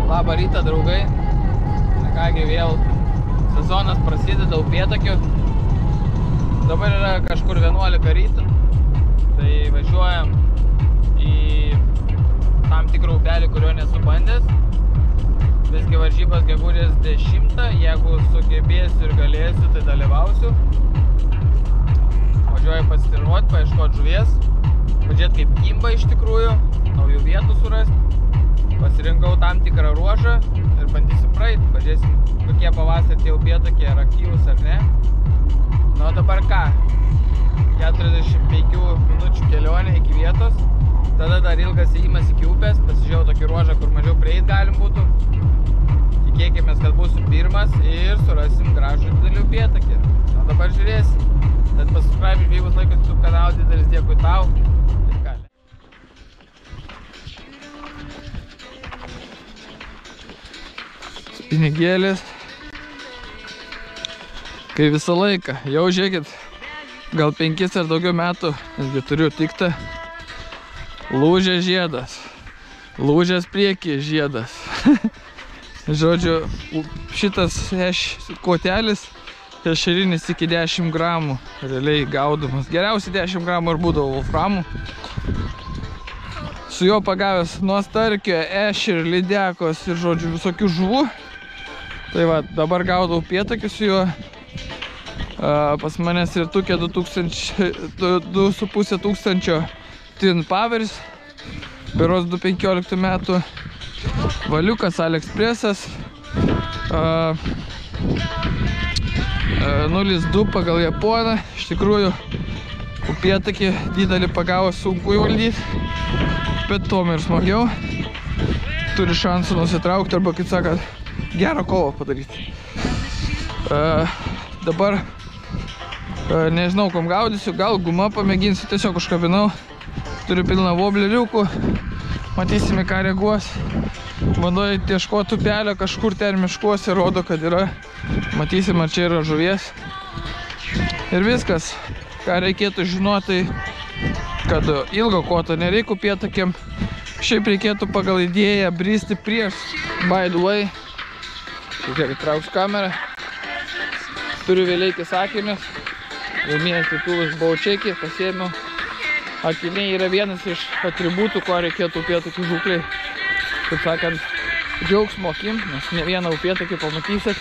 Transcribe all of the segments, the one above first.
Labą rytą, draugai. Na kągi, vėl sezonas prasideda upėtakių. Dabar yra kažkur 11 ryto. Tai važiuojam į tam tikrą upelį, kurio nesu bandęs. Visgi varžybos gegužės 10. Jeigu sugebėsiu ir galėsiu, tai dalyvausiu. Važiuoju pasitreniruoti, paieškoti žuvies. Pažiūrėti kaip kimba iš tikrųjų, naujų vietų surasti. Pasirinkau tam tikrą ruožą ir bandysiu praeiti. Pažiūrėsim, kokie pavasarį tie upėtakiai, ar aktyvūs ar ne. Nu, dabar ką? 45 minučių kelionė iki vietos. Tada dar ilgas įėjimas iki upės. Pasižiūrėjau tokį ruožą, kur mažiau prieit galim būtų. Tikėkimės, kad būsiu pirmas ir surasim gražų didelį upėtakį. O dabar žiūrėsim. Tad pasubscribe žvejybos laikus YouTube kanalą, didelis dėkui tau. Ir ką. Spinigėlis. Kai visą laiką. Jau žiūrėkit, gal 5 ar daugiau metų, nesgi turiu tiktą. Lūžęs žiedas. Lūžęs priekį žiedas. Žodžiu, šitas kotelis ešerinis iki 10 gramų realiai gaudomas. Geriausiai 10 gramų ir būdavo wolframų. Su juo pagavęs nuo starkio, ešerį, lydekos ir žodžiu visokių žuvų. Tai va, dabar gaudau upėtakį su juo. Pas manęs ir tukė 2,5 tūkstančio Twin Powers. Berods 2015 metų. Valiukas, AliExpressas. 0,2 pagal Japoną. Iš tikrųjų, upėtakį didelį pagavo sunku įvaldyti, bet tom ir smagiau. Turi šansų nusitraukti arba, kaip sakant, gerą kovą padaryti. Dabar nežinau, kom gaudysiu, gal gumą pamėginsiu, tiesiog užkabinau. Turiu pilną vobleriukų, matysime, ką reaguos. Bandau ieškoti upelio, kažkur ten miškuose, rodo, kad yra. Matysim, ar čia yra žuvies. Ir viskas, ką reikėtų žinoti, kad ilgo koto nereikia upėtakiam. Šiaip reikėtų pagal idėją bristi prieš. By the way, šiek tiek įtrauksiu kamerą. Turiu vėleikis akinius. Laimėjęs titulus baučekį, pasiėmiau. Akiniai yra vienas iš atributų, ko reikėtų upėtakių žūklei. Kaip sakant, džiaugsmo akim, nes ne vieną upėtakį pamatysit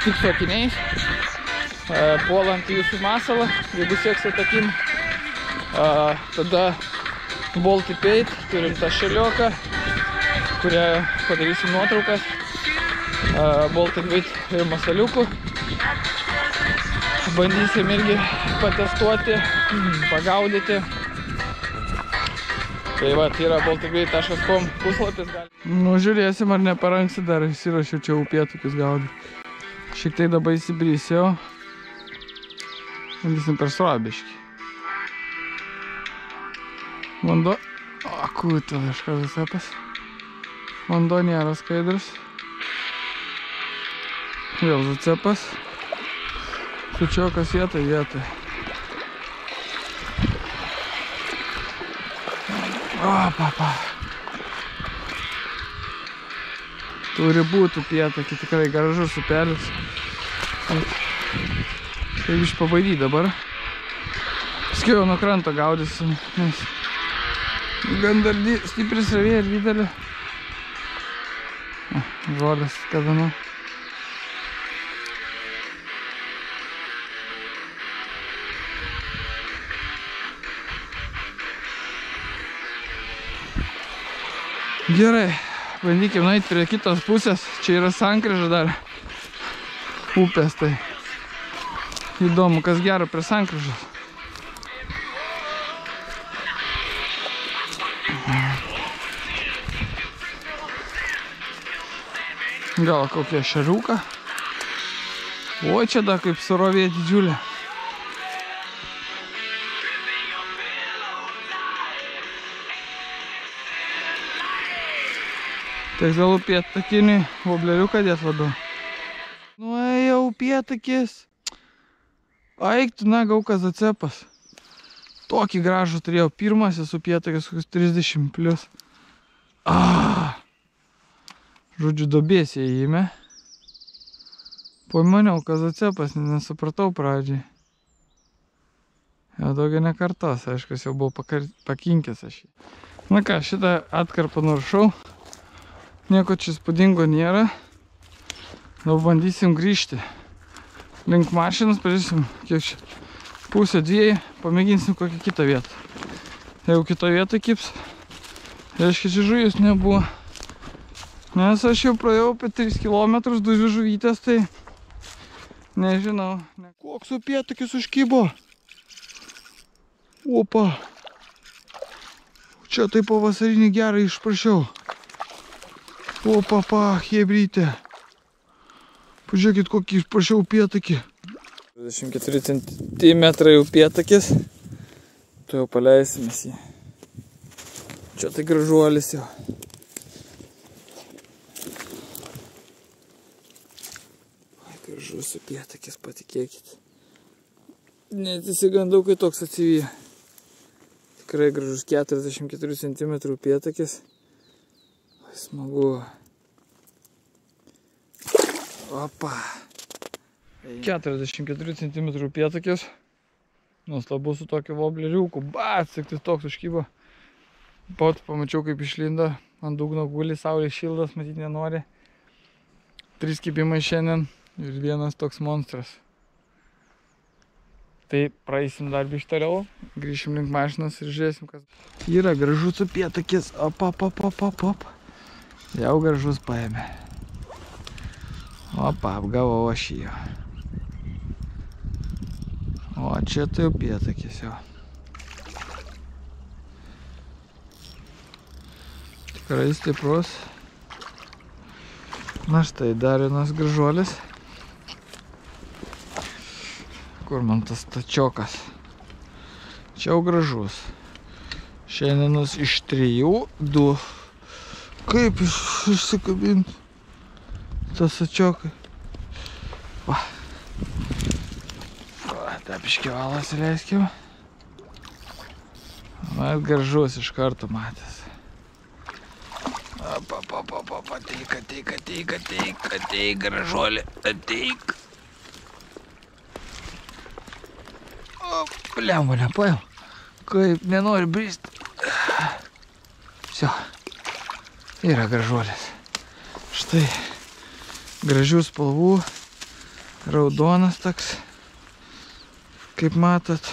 tik su akiniais. Puolant jūsų masalą, jeigu seksit akim. Tada Baltic Bait, turim tą šelioką, kurią padarysim nuotraukas. Baltic Bait ir masaliukų. Bandysim irgi patestuoti, pagaudyti. Tai va, tai yra balticbait.com puslapis. Nu, žiūrėsim, ar neparanksi dar įsirašiau čia upėtakius gaudyti. Šiek tiek dabar įsibrisiau. Bandysim per srobiškį. Vanduo... O, kūtų, kažkas visapas. Vanduo nėra skaidrus. Vėl zacepas. Sučiokas vietoj. O, papa. Turi būti upėtakį, tikrai gražus upelis. Tai iš pabaidį dabar. Paskui jau nuo kranto gaudysim, nes gan dar stipri srovė ir didelė. Žolės skabinu. Gerai, bandykim nueiti prie kitos pusės. Čia yra sankryža dar upės, tai įdomu, kas gero prie sankryžos. Gal kokia šeriuka. O, čia dar kaip surovė didžiulė. Tai gal upėtakinį vobleriuką dėt labiau. Nuėjau upėtakis. Aik tu, na, gaukas zacepas. Tokį gražų turėjau. Pirmasis upėtakis, kokius 30 plius. Žodžiu, dobės įėjime. Pamaniau, kazacepas, nesupratau pradžiai. Jau daugiau nekartos, aišku, jau buvau pakinkęs aš jį. Na ką, šitą atkarpą nuršau. Nieko čia įspūdingo nėra. Dabar bandysim grįžti link mašinos, pažiūrėsim, kiek čia pusė dviejų, pamėginsim kokią kitą vietą. Jeigu kitoje vietoje kips, reiškia, čia žuvys nebuvo. Nes aš jau praėjau apie 3 km, 2 žuvytės, tai nežinau. Koks upėtakis užkybo? Opa! Čia taip pavasarinį gerą išprašiau. Opa, hebrytė. Pažiūrėkit, kokį išprašiau upėtakį. 24 cm upėtakis. Tu jau paleisimės jį. Čia tai gražuolis jau. Ai, gražus upėtakis, patikėkit. Net įsigandau, kai toks atsivyja. Tikrai gražus 44 cm upėtakis. Ai, smagu. Opa. 44 cm upėtakis. Nuostabu su tokiu vobleriuku. Bats, tik tai toks užkybo. Pat pamačiau, kaip išlindo. Ant dugno guli, saulės šildas, matyt nenori. 3 kibimai šiandien ir vienas toks monstras. Tai praeisim dar bištariau. Grįšim link mašinos ir žiūrėsim, kas. Yra gražus upėtakis. Op. Jau gražus paėmė. Opa, apgavau aš jį. O čia tai upėtakis jau. Tikrai stiprus. Na štai, dar vienas gražuolis. Kur man tas tačiokas? Čia jau gražus. Šiandienos iš 3, 2. Kaip išsikabinti? Tas tačiokai. Va. Tapiškį valas įleiskim. Mat gražus iš karto matęs. Ateik, gražuolį, ateik. O, lemulė, paėm. Kaip nenori bristi. Всё. Yra gražuolis. Štai. Gražių spalvų. Raudonas toks. Kaip matot,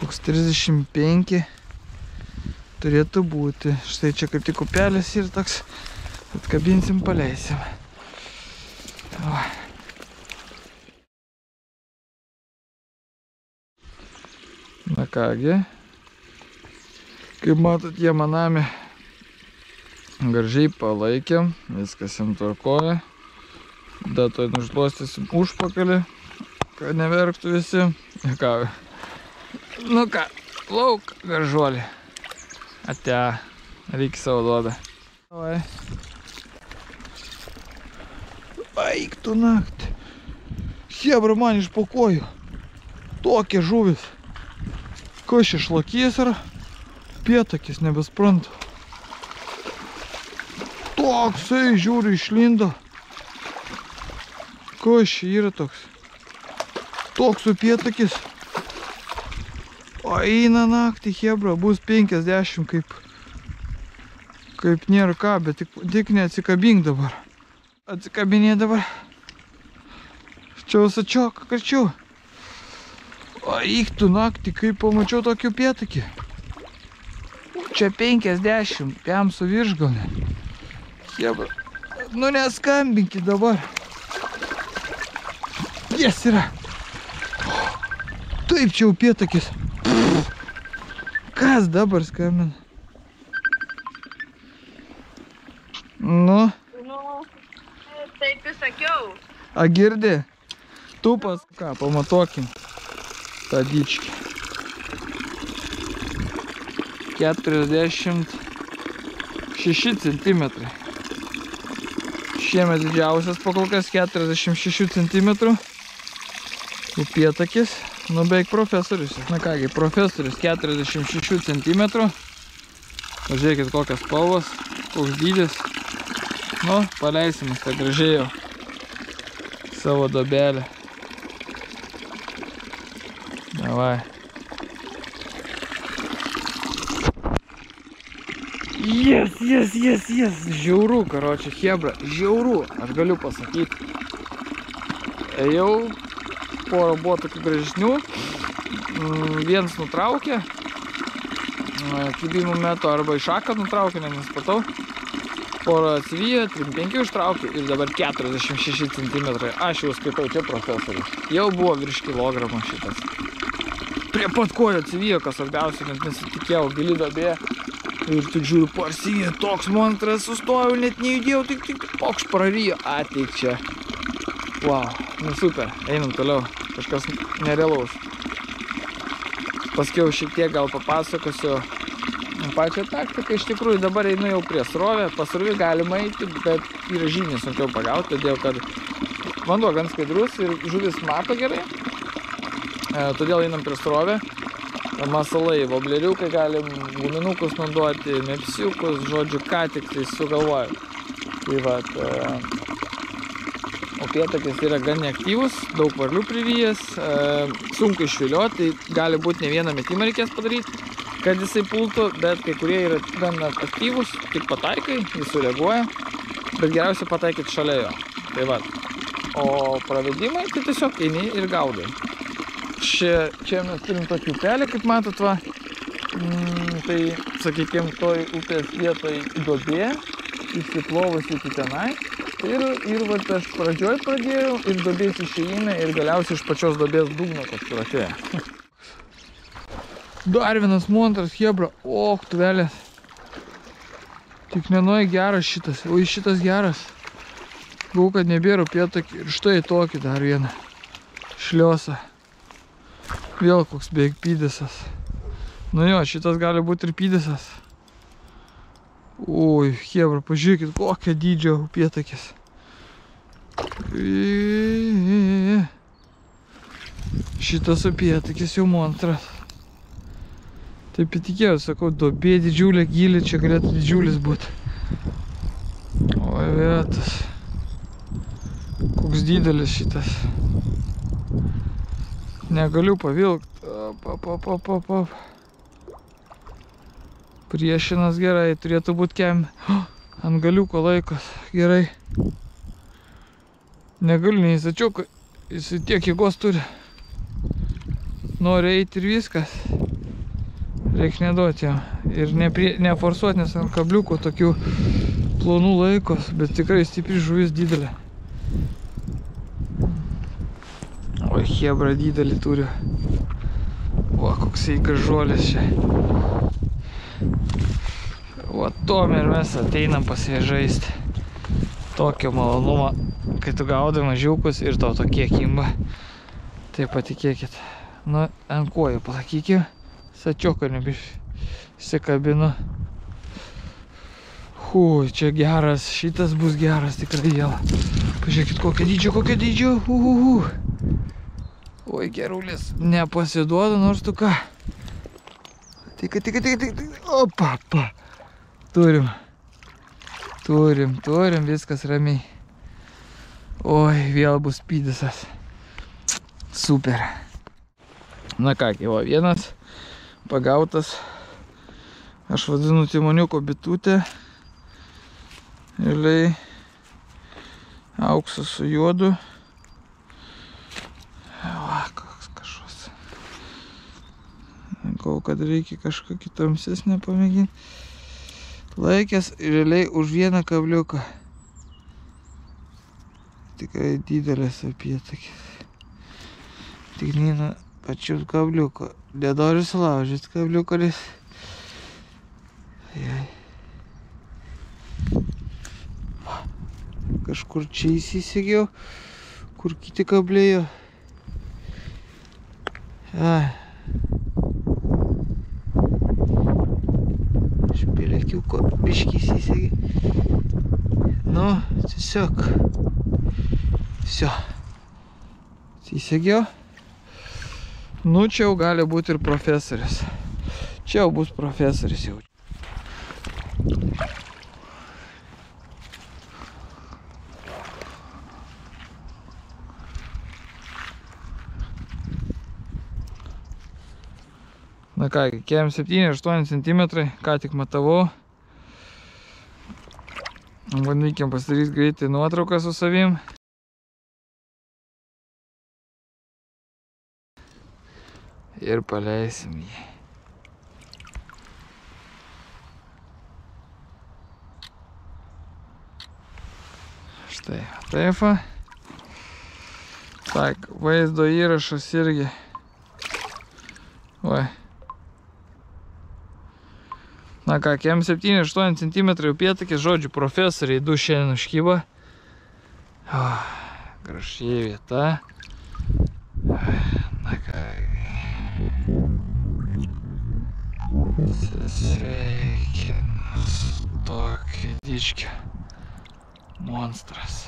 koks 35 turėtų būti. Štai čia kaip tik upelis ir toks. Atkabinsim, paleisim. Va. Na kągi. Kaip matot, jie manami gražiai palaikėm. Viskas jam tvarkoja. Da to nušluostysim užpakalį. Kad neverktų visi. Ką? Nu ką, lauk, gražuolį. Ate, reikia savo duodą. Davai. Eik tu naktį. Hebra man iš po kojų. Tokie žuvis. Kas čia šlakys ar upėtakis, nebesprantu. Toksai, žiūri, išlindo. Kas čia yra toks? Toks upėtakis. O eina naktį, hebra, bus 50, kaip nėra ką, bet tik neatsikabink dabar. Atsikabinė dabar. Čia visačioką karčiau. O eik tu naktį, kaip pamačiau tokį upėtakį. Čia 50, jam su viršgalne. Hebra, nu neskambinkit dabar. Jes yra. Taip, čia upėtakis. Kas dabar skambina? Nu? Nu, taip įsakiau. A girdi? Tupas. Ką, pamatuokim. tą dičkį. 46 cm. Šiemet didžiausias pakolkas 46 cm. Upėtakis, nu beveik profesorius. Na kągi, profesorius 46 cm. Pažiūrėkit kokias spalvas, koks dydis. Nu, paleisim tą gražiai jau savo dobelę. Davai. Yes. Žiauru, karočią, chebra. Žiauru, aš galiu pasakyti. Ėjau, porą buvo tokių gražesnių. Vienas nutraukė. Kibimų metu arba iš šaką nutraukė, nespatau. Porą atsivijo, 35 ištraukė ir dabar 46 cm. Aš jau skaitau, čia profesorius. Jau buvo virš kilogramų šitas. Prie pat kojo atsivijo, kas svarbiausia, net nesitikėjau, gili dobė. Ir tik žiūriu, parsivijo, toks monstras, sustojau, net nejudėjau, tik pokš prarijo. Ateik čia. Wow, nu super, einam toliau. Kažkas nerealaus. Paskiau šiek tiek gal papasakosiu pačią taktiką. Iš tikrųjų dabar einu jau prie srovę. Pasrovį galima eiti, bet yra žymiai sunkiau pagauti, todėl kad vanduo gan skaidrus ir žuvis mato gerai. Todėl einam prie srovę. Masalai, vobleriukai galim, guminukus naudoti, mepsiukus, žodžiu, ką tik tai sugalvoju. Tai vat, upėtakis yra gan neaktyvus, daug varlių privyjęs, sunku išvilioti, tai gali būti ne vieną metimą reikės padaryti, kad jisai pultų, bet kai kurie yra gan aktyvus, tik pataikai, jis sureaguoja, bet geriausia pataikyti šalia jo. Tai vat. O pravedimai, tai tiesiog eini ir gaudai. Čia mes turim tokį upelį, kaip matot, va. Tai, sakykime, toj upės vietoj duobė, įsiplovusi iki tenai. Ir va, aš pradžioj pradėjau, ir duobės išėjime, ir galiausiai iš pačios duobės dugno kažkur atėjo. Dar vienas montras, hebra. O, tuvelės. Tik nenoj geras šitas. O šitas geras. Gau, kad nebėra upėtakį. Ir štai tokį dar vieną. Šliosą. Vėl koks beveik pydisas. Nu jo, šitas gali būti ir pydisas. Oi, hebra, pažiūrėkit, kokia dydžio upėtakis. Šitas upėtakis jau monstras. Taip įtikėjau, sakau, duobė didžiulė, gilė, čia galėtų didžiulis būti. Oi, vietas. Koks didelis šitas. Negaliu pavilkti. Priešinas gerai, turėtų būti ant galiuko laikos. Gerai. Negaliu neįsačiau, jis tiek jėgos turi. Nori eiti ir viskas. Reikia neduoti jam. Ir neforsuoti, nes ant kabliuko tokių plonų laikos, bet tikrai stipri žuvis didelė. Oi, hebra didelį turi. O, koksai gražuolis čia. O, tom ir mes ateinam pasviežaisti. Tokio malonumo, kai tu gaudai mažiukus ir tau tokie kimba. Tai patikėkit. Nu, ant kojų pasakykim. Sačioką nebišsikabinu. Ui, čia geras. Šitas bus geras tikrai vėl. Pažiūrėkit, kokio dydžio. Oi, gerulis, nepasiduoda, nors tu ką. Tik. Opa. Turim, viskas ramiai. Oi, vėl bus pydisas. Super. Na ką, va, vienas pagautas. Aš vadinu timoniuko bitutė. Realiai auksas su juodu. Va, koks kažkas. Gal, kad reikia kažkokį tamsesnę pamėginti. Laikęs realiai už vieną kabliuką. Tikrai didelės upėtakis. Tik neina pačių kabliuko. Nenoriu sulaužyti kabliuko, nes... Kažkur čia įsisegiau, kur kiti kablėjo. Špėlėkiuko biškį įsisegė. Nu, tiesiog. Visio. Įsisegiau. Nu, čia jau gali būti ir profesorius. Čia jau bus profesorius jau. Na ką, kem 7-8 cm, ką tik matavau. Bandykim pasidaryti greitai nuotrauką su savim. Ir paleisim jį. Štai, taip. Tak, vaizdo įrašas irgi. Oi. Na ką, kem 7-8 cm upėtakis, žodžiu, profesoriai du šiandien užkyba. Gražiai vieta. Na ką. Sveikinu su tokį dičkį. Monstras.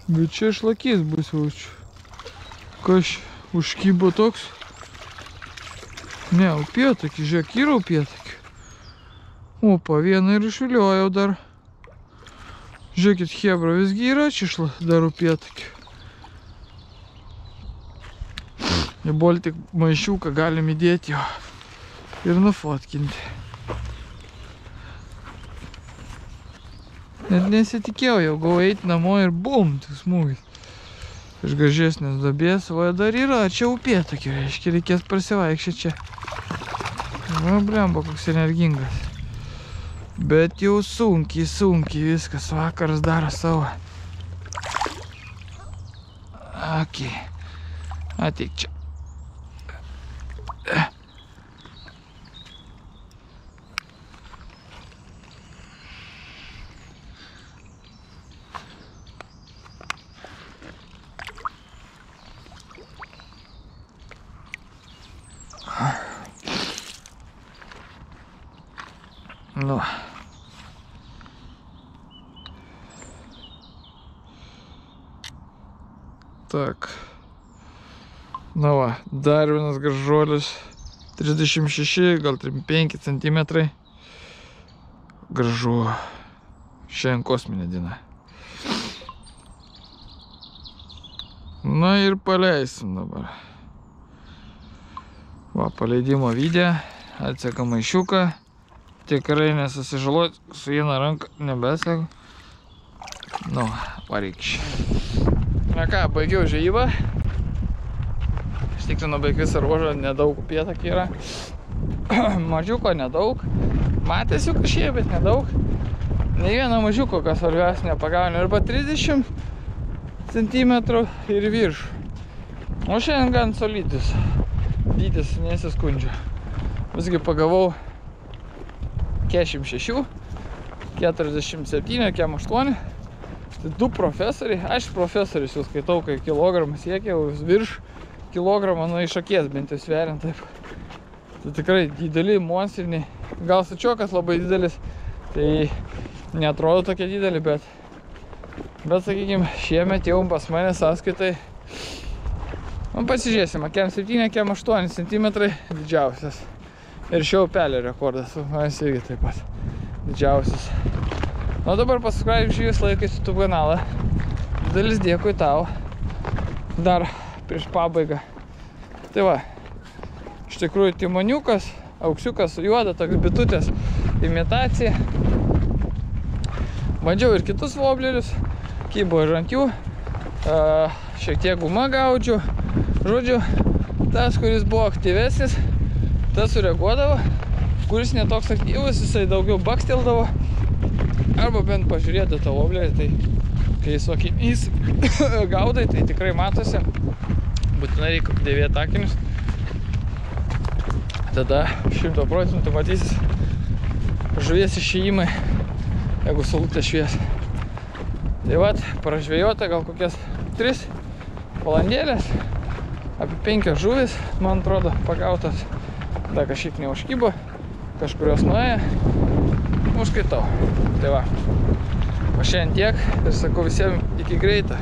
Bet čia šlakys bus jaučiu. Kas užkybo toks? Ne, upėtakį, žiūrėk, yra upėtakį. Opa, vieną ir išviliojau dar. Žiūrėkit, hebra, visgi yra čia dar upėtakį. Ir buvo tik maišiuką galim įdėti jo ir nufotkinti. Net nesitikėjau, jau gavau eiti namo ir bum, tik smūgis. Iš gražesnės duobės, o dar yra, čia upėtakį, reiškia, reikės prasivaikščioti čia. Va, blemba, koks energingas. Bet jau sunkiai viskas, vakaras daro savo. Ok, ateik čia. Nu. Tak. Na va, dar vienas gražuolis. 36, gal 35 cm. Gražu. Šiandien kosminė diena. Na ir paleisim dabar. Va, paleidimo video. Atseka maišiuką. Tikrai nesusižalot, su viena ranka nebesegu. Nu, varykščiai. Na ką, baigiau žvejybą. Aš tikrinu beveik visą ruožą, nedaug upėtakį yra. Mažiuko nedaug. Matės jų kažkiek, bet nedaug. Ne vieno mažiuko, kas svarbiausia, nepagauni. Arba 30 cm ir virš. O šiandien gan solidus. Dydis nesiskundžiu. Visgi pagavau 46, 47, 48. Tai du profesoriai. Aš profesorius jau skaitau, kai kilogramą siekia, virš kilogramą nuo iš akies bent jau sveriant taip. Tai tikrai dideli, monstriniai. Gal sačiokas labai didelis, tai neatrodo tokie dideli, bet sakykime, šiemet jau pas mane sąskaitai. Pasižiūrėsim, kem 7, kem 8 cm didžiausias. Ir šio upelio rekordas, manis irgi taip pat didžiausias. Nu dabar pasubscribe šis laikais YouTube kanalą. Didelis dėkui tau. Dar prieš pabaigą. Tai va, iš tikrųjų timoniukas, auksiukas su juoda, toks bitutės imitacija. Bandžiau ir kitus voblerius, kybo ir ant jų. Šiek tiek guma gaudžiu. Žodžiu, tas, kuris buvo aktyvesnis, tas sureaguodavo, kuris netoks aktyvus, jisai daugiau baksteldavo, arba bent pažiūrėti tą voblerį, tai kai su akiniais gaudai, tai tikrai matosi, būtinai reikia dėvėti akinius, tada 100% matysis žuvies išėjimai, jeigu saulutė švies. Tai vat, pražvėjota gal kokias 3 valandėlės, apie 5 žuvis, man atrodo, pagautas. Dar kažkiek neužkybo, kažkurios nuėjo, užskaitau. Tai va, o šiandien tiek ir sakau visiems iki greito.